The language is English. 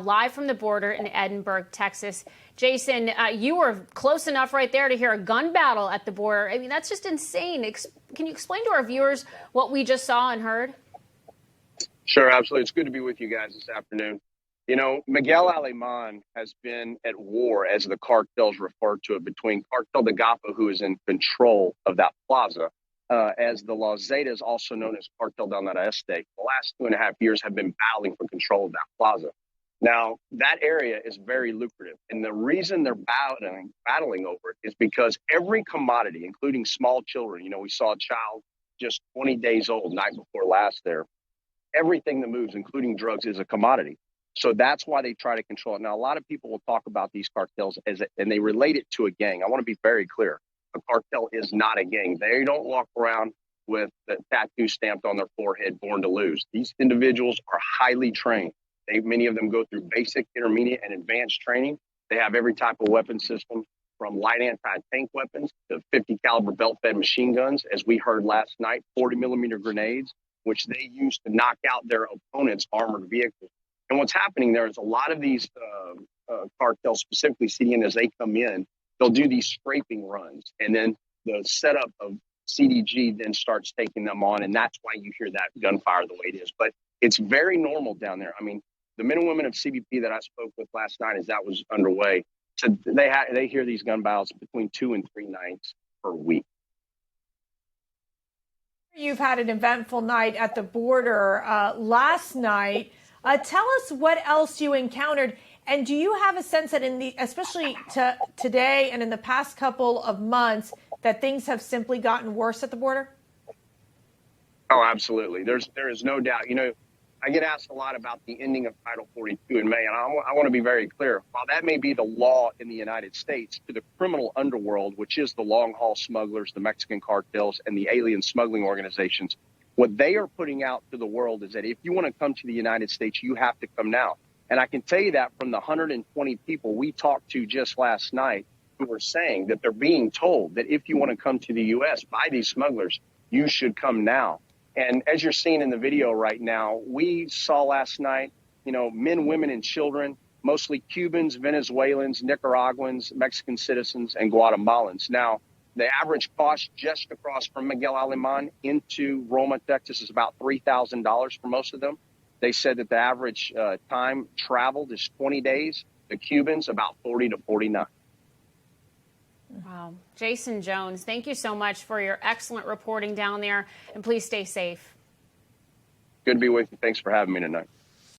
Live from the border in Edinburgh, Texas. Jason, you were close enough right there to hear a gun battle at the border. I mean, that's just insane. Can you explain to our viewers what we just saw and heard? Sure, absolutely. It's good to be with you guys this afternoon. You know, Miguel Alemán has been at war, as the cartels refer to it, between Cartel de Gapa, who is in control of that plaza, as the Los Zetas, also known as Cartel del Noreste. The last 2.5 years have been battling for control of that plaza. Now, that area is very lucrative. And the reason they're battling over it is because every commodity, including small children, you know, we saw a child just 20 days old night before last there. Everything that moves, including drugs, is a commodity. So that's why they try to control it. Now, a lot of people will talk about these cartels and they relate it to a gang. I want to be very clear. A cartel is not a gang. They don't walk around with the tattoo stamped on their forehead, born to lose. These individuals are highly trained. Many of them go through basic, intermediate, and advanced training. They have every type of weapon system, from light anti-tank weapons to 50 caliber belt-fed machine guns, as we heard last night, 40 millimeter grenades, which they use to knock out their opponent's armored vehicles. And what's happening there is a lot of these cartels, specifically CDN, as they come in, they'll do these scraping runs, and then the setup of CDG then starts taking them on, and that's why you hear that gunfire the way it is. But it's very normal down there. I mean, the men and women of CBP that I spoke with last night as that was underway, said they hear these gun battles between 2 and 3 nights per week. You've had an eventful night at the border last night. Tell us what else you encountered. And do you have a sense that especially today and in the past couple of months, that things have simply gotten worse at the border? Oh, absolutely. There is no doubt. You know, I get asked a lot about the ending of Title 42 in May, and I want to be very clear. While that may be the law in the United States, to the criminal underworld, which is the long-haul smugglers, the Mexican cartels, and the alien smuggling organizations, what they are putting out to the world is that if you want to come to the United States, you have to come now. And I can tell you that from the 120 people we talked to just last night who were saying that they're being told that if you want to come to the U.S. by these smugglers, you should come now. And as you're seeing in the video right now, we saw last night, you know, men, women, and children, mostly Cubans, Venezuelans, Nicaraguans, Mexican citizens, and Guatemalans. Now, the average cost just across from Miguel Alemán into Roma, Texas, is about $3,000 for most of them. They said that the average time traveled is 20 days. The Cubans, about 40 to 49. Wow. Jason Jones, thank you so much for your excellent reporting down there, and please stay safe. Good to be with you. Thanks for having me tonight.